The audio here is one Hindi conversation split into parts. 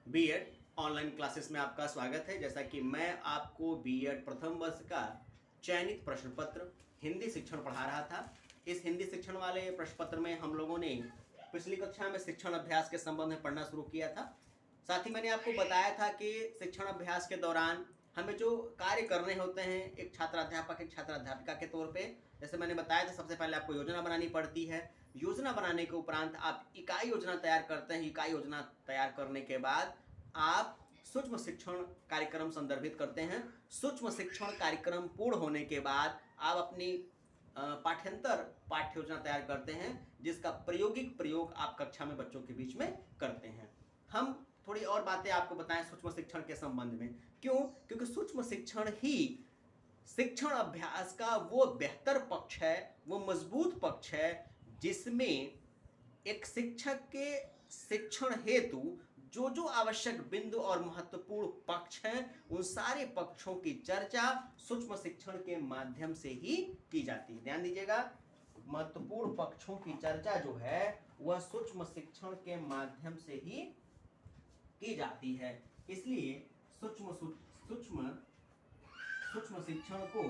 बीएड ऑनलाइन क्लासेस में आपका स्वागत है। जैसा कि मैं आपको बीएड प्रथम वर्ष का चयनित प्रश्न पत्र हिंदी शिक्षण पढ़ा रहा था। इस हिंदी शिक्षण वाले प्रश्न पत्र में हम लोगों ने पिछली कक्षा में शिक्षण अभ्यास के संबंध में पढ़ना शुरू किया था। साथ ही मैंने आपको बताया था कि शिक्षण अभ्यास के दौरान हमें जो कार्य करने होते हैं एक छात्राध्यापक एक छात्राध्यापिका के तौर पे, जैसे मैंने बताया था, सबसे पहले आपको योजना बनानी पड़ती है। योजना बनाने के उपरांत आप इकाई योजना तैयार करते हैं। इकाई योजना तैयार करने के बाद आप सूक्ष्म शिक्षण कार्यक्रम संदर्भित करते हैं। सूक्ष्म शिक्षण कार्यक्रम पूर्ण होने के बाद आप अपनी पाठ्यंतर पाठ्य योजना तैयार करते हैं, जिसका प्रायोगिक प्रयोग आप कक्षा में बच्चों के बीच में करते हैं। हम थोड़ी और बातें आपको बताएं सूक्ष्म शिक्षण के संबंध में। क्यों? क्योंकि सूक्ष्म शिक्षण ही शिक्षण अभ्यास का वो बेहतर पक्ष है, वो मजबूत पक्ष है, जिसमें एक शिक्षक के शिक्षण हेतु जो जो आवश्यक बिंदु और महत्वपूर्ण पक्ष हैं, उन सारे पक्षों की चर्चा सूक्ष्म शिक्षण के माध्यम से ही की जाती है। ध्यान दीजिएगा, महत्वपूर्ण पक्षों की चर्चा जो है वह सूक्ष्म शिक्षण के माध्यम से ही की जाती है। इसलिए सूक्ष्म शिक्षण को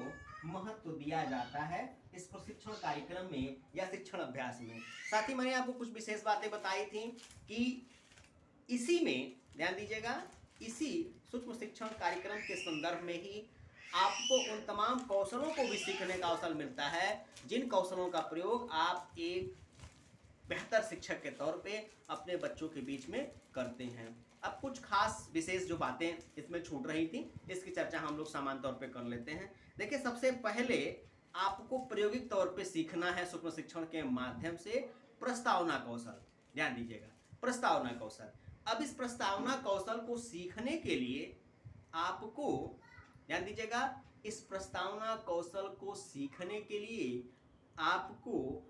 महत्व दिया जाता है इस प्रशिक्षण कार्यक्रम में या शिक्षण अभ्यास में। साथ ही मैंने आपको कुछ विशेष बातें बताई थी कि इसी में ध्यान दीजिएगा, इसी सूक्ष्म शिक्षण कार्यक्रम के संदर्भ में ही आपको उन तमाम कौशलों को भी सीखने का अवसर मिलता है जिन कौशलों का प्रयोग आप एक बेहतर शिक्षक के तौर पे अपने बच्चों के बीच में करते हैं। अब कुछ खास विशेष जो बातें इसमें छूट रही थी, इसकी चर्चा हम लोग सामान्य तौर पे कर लेते हैं। देखिए, सबसे पहले आपको प्रायोगिक तौर पे सीखना है सूक्ष्म शिक्षण के माध्यम से प्रस्तावना कौशल। ध्यान दीजिएगा, प्रस्तावना कौशल। अब इस प्रस्तावना कौशल को सीखने के लिए आपको, ध्यान दीजिएगा, इस प्रस्तावना कौशल को सीखने के लिए आपको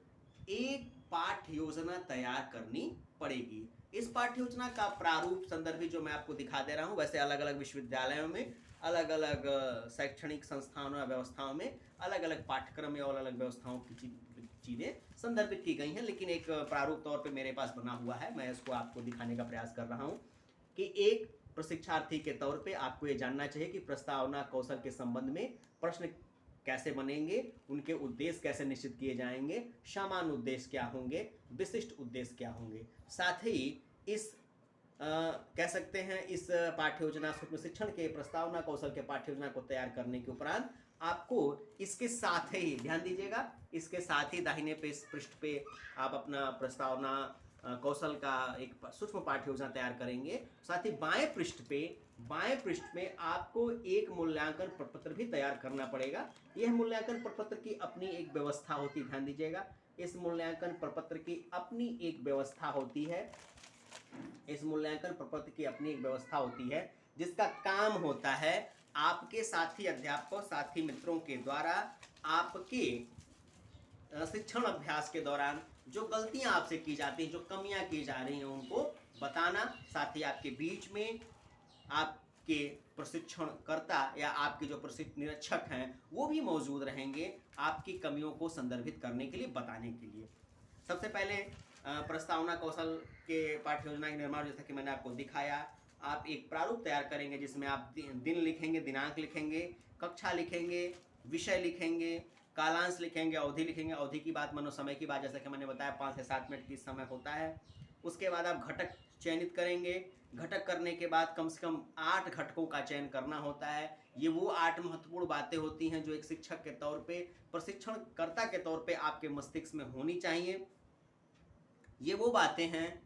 एक पाठ्य योजना तैयार करनी पड़ेगी। इस पाठ्य योजना का प्रारूप संदर्भी जो मैं आपको दिखा दे रहा हूं, वैसे अलग अलग विश्वविद्यालयों में, अलग अलग शैक्षणिक संस्थानों या व्यवस्थाओं में अलग अलग पाठ्यक्रम और अलग अलग व्यवस्थाओं की चीज़ें संदर्भित की गई हैं, लेकिन एक प्रारूप तौर पे मेरे पास बना हुआ है। मैं इसको आपको दिखाने का प्रयास कर रहा हूँ कि एक प्रशिक्षार्थी के तौर पे आपको ये जानना चाहिए कि प्रस्तावना कौशल के संबंध में प्रश्न कैसे बनेंगे, उनके उद्देश्य कैसे निश्चित किए जाएंगे, सामान्य उद्देश्य क्या होंगे, विशिष्ट उद्देश्य क्या होंगे। साथ ही इस कह सकते हैं इस पाठ्य योजना सूक्ष्म शिक्षण के प्रस्तावना कौशल के पाठ्य योजना को तैयार करने के उपरांत आपको इसके साथ ही, ध्यान दीजिएगा, इसके साथ ही दाहिने पृष्ठ पे आप अपना प्रस्तावना कौशल का एक सूक्ष्म पाठ्य योजना तैयार करेंगे। साथ ही बाएं पृष्ठ में आपको एक मूल्यांकन प्रपत्र भी तैयार करना पड़ेगा। यह मूल्यांकन प्रपत्र की अपनी एक व्यवस्था होती है। ध्यान दीजिएगा, इस मूल्यांकन प्रपत्र की अपनी एक व्यवस्था होती है। इस मूल्यांकन प्रपत्र की अपनी एक व्यवस्था होती है, जिसका काम होता है आपके साथी अध्यापक, साथी मित्रों के द्वारा आपके शिक्षण अभ्यास के दौरान जो गलतियां आपसे की जाती हैं, जो कमियां की जा रही हैं, उनको बताना। साथ ही आपके बीच में आपके प्रशिक्षणकर्ता या आपके जो प्रशिक्षण निरीक्षक हैं वो भी मौजूद रहेंगे आपकी कमियों को संदर्भित करने के लिए, बताने के लिए। सबसे पहले प्रस्तावना कौशल के पाठ्य योजना के निर्माण, जैसा कि मैंने आपको दिखाया, आप एक प्रारूप तैयार करेंगे जिसमें आप दिन लिखेंगे, दिनांक लिखेंगे, कक्षा लिखेंगे, विषय लिखेंगे, कालांश लिखेंगे, अवधि लिखेंगे। अवधि की बात मानो समय की बात, जैसा कि मैंने बताया 5 से 7 मिनट की समय होता है। उसके बाद आप घटक चयनित करेंगे। घटक करने के बाद कम से कम 8 घटकों का चयन करना होता है। ये वो 8 महत्वपूर्ण बातें होती हैं जो एक शिक्षक के तौर पे, प्रशिक्षणकर्ता के तौर पे आपके मस्तिष्क में होनी चाहिए। ये वो बातें हैं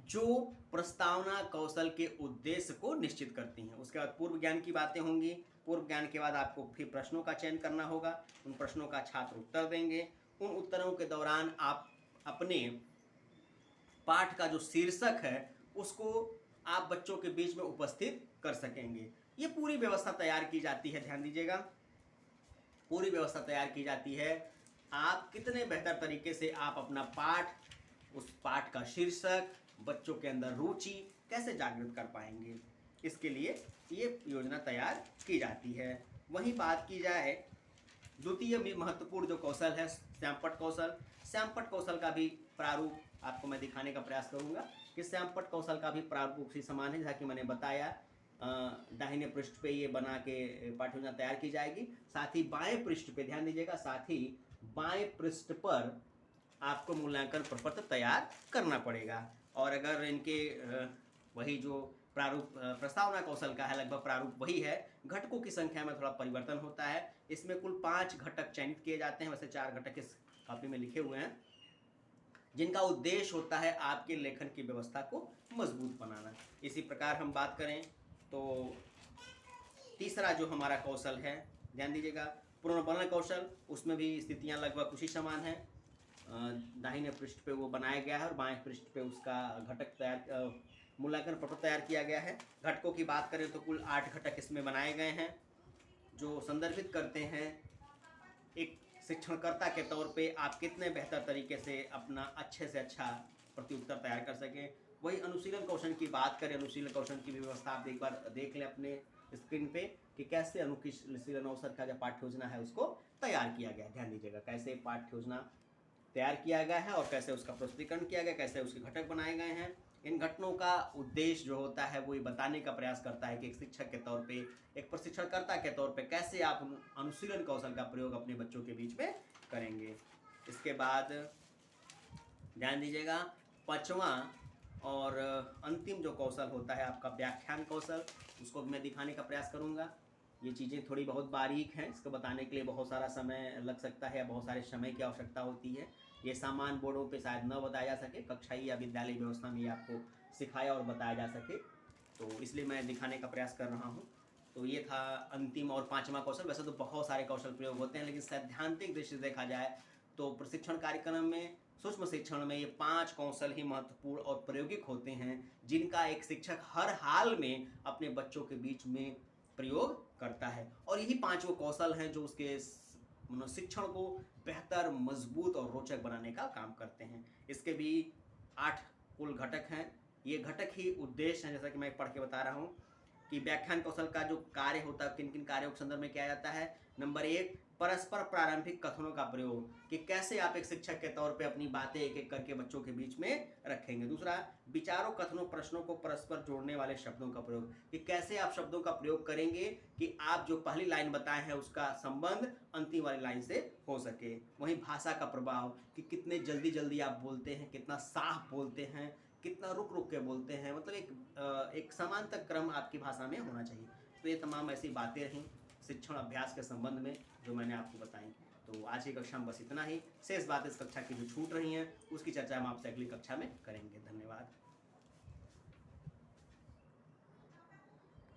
जो प्रस्तावना कौशल के उद्देश्य को निश्चित करती हैं। उसके बाद पूर्व ज्ञान की बातें होंगी। पूर्व ज्ञान के बाद आपको फिर प्रश्नों का चयन करना होगा। उन प्रश्नों का छात्र उत्तर देंगे। उन उत्तरों के दौरान आप अपने पाठ का जो शीर्षक है उसको आप बच्चों के बीच में उपस्थित कर सकेंगे। ये पूरी व्यवस्था तैयार की जाती है। ध्यान दीजिएगा, पूरी व्यवस्था तैयार की जाती है। आप कितने बेहतर तरीके से आप अपना पाठ, उस पाठ का शीर्षक, बच्चों के अंदर रुचि कैसे जागृत कर पाएंगे, इसके लिए ये योजना तैयार की जाती है। वहीं बात की जाए द्वितीय भी महत्वपूर्ण जो कौशल है श्यामपट्ट कौशल। श्यामपट्ट कौशल का भी प्रारूप आपको मैं दिखाने का प्रयास करूंगा कि श्यामपट्ट कौशल का भी प्रारूप उसी समान है, जैसा कि मैंने बताया। दाहिने पृष्ठ पे ये बना के पाठ्य योजना तैयार की जाएगी। साथ ही बाएं पृष्ठ पे ध्यान दीजिएगा, साथ ही बाएं पृष्ठ पर आपको मूल्यांकन प्रपत्र तैयार करना पड़ेगा। और अगर इनके वही जो प्रारूप प्रस्तावना कौशल का है, लगभग प्रारूप वही है, घटकों की संख्या में थोड़ा परिवर्तन होता है। इसमें कुल 5 घटक चयनित किए जाते हैं, वैसे 4 घटक इस कॉपी में लिखे हुए हैं, जिनका उद्देश्य होता है आपके लेखन की व्यवस्था को मजबूत बनाना। इसी प्रकार हम बात करें तो तीसरा जो हमारा कौशल है, ध्यान दीजिएगा, पुनर्वर्ण कौशल, उसमें भी स्थितियां लगभग उसी समान है। दाहिने पृष्ठ पे वो बनाया गया है और बाएं पृष्ठ पे उसका घटक तैयार मूल्यांकन पत्र तैयार किया गया है। घटकों की बात करें तो कुल 8 घटक इसमें बनाए गए हैं, जो संदर्भित करते हैं एक शिक्षणकर्ता के तौर पे आप कितने बेहतर तरीके से अपना अच्छे से अच्छा प्रत्युत्तर तैयार कर सकें। वही अनुशीलन कौशल की बात करें, अनुशीलन कौशल की व्यवस्था आप एक बार देख लें अपने स्क्रीन पे कि कैसे अनुशीलन अवसर का जो पाठ्य योजना है उसको तैयार किया गया। ध्यान दीजिएगा कैसे पाठ्य योजना तैयार किया गया है और कैसे उसका प्रस्तुतिकरण किया गया, कैसे उसके घटक बनाए गए हैं। इन घटनों का उद्देश्य जो होता है वो ये बताने का प्रयास करता है कि एक शिक्षक के तौर पे, एक प्रशिक्षणकर्ता के तौर पे कैसे आप अनुशीलन कौशल का प्रयोग अपने बच्चों के बीच में करेंगे। इसके बाद ध्यान दीजिएगा, 5वां और अंतिम जो कौशल होता है आपका व्याख्यान कौशल, उसको मैं दिखाने का प्रयास करूँगा। ये चीज़ें थोड़ी बहुत बारीक हैं, इसको बताने के लिए बहुत सारा समय लग सकता है या बहुत सारे समय की आवश्यकता होती है। ये सामान्य बोर्डों पे शायद न बताया जा सके, कक्षाई या विद्यालय व्यवस्था में ये आपको सिखाया और बताया जा सके, तो इसलिए मैं दिखाने का प्रयास कर रहा हूँ। तो ये था अंतिम और 5वां कौशल। वैसे तो बहुत सारे कौशल प्रयोग होते हैं, लेकिन सैद्धांतिक दृष्टि से देखा जाए तो प्रशिक्षण कार्यक्रम में, सूक्ष्म शिक्षण में ये 5 कौशल ही महत्वपूर्ण और प्रायोगिक होते हैं, जिनका एक शिक्षक हर हाल में अपने बच्चों के बीच में प्रयोग करता है। और यही 5 वो कौशल हैं जो उसके शिक्षण को बेहतर, मजबूत और रोचक बनाने का काम करते हैं। इसके भी 8 कुल घटक हैं। ये घटक ही उद्देश्य हैं, जैसा कि मैं पढ़ के बता रहा हूँ कि व्याख्यान कौशल का जो कार्य होता है, किन किन कार्यों के संदर्भ में किया जाता है। नंबर 1, परस्पर प्रारंभिक कथनों का प्रयोग, कि कैसे आप एक शिक्षक के तौर पे अपनी बातें एक एक करके बच्चों के बीच में रखेंगे। दूसरा, विचारों, कथनों, प्रश्नों को परस्पर जोड़ने वाले शब्दों का प्रयोग, कि कैसे आप शब्दों का प्रयोग करेंगे कि आप जो पहली लाइन बताए हैं उसका संबंध अंतिम वाली लाइन से हो सके। वहीं भाषा का प्रभाव, कि कितने जल्दी जल्दी आप बोलते हैं, कितना साफ बोलते हैं, कितना रुक रुक के बोलते हैं, मतलब एक समांतर क्रम आपकी भाषा में होना चाहिए। तो ये तमाम ऐसी बातें रहीं शिक्षण अभ्यास के संबंध में जो मैंने आपको बताई। तो आज की कक्षा में बस इतना ही। शेष बातें इस कक्षा की जो छूट रही हैं उसकी चर्चा हम आपसे अगली कक्षा में करेंगे। धन्यवाद।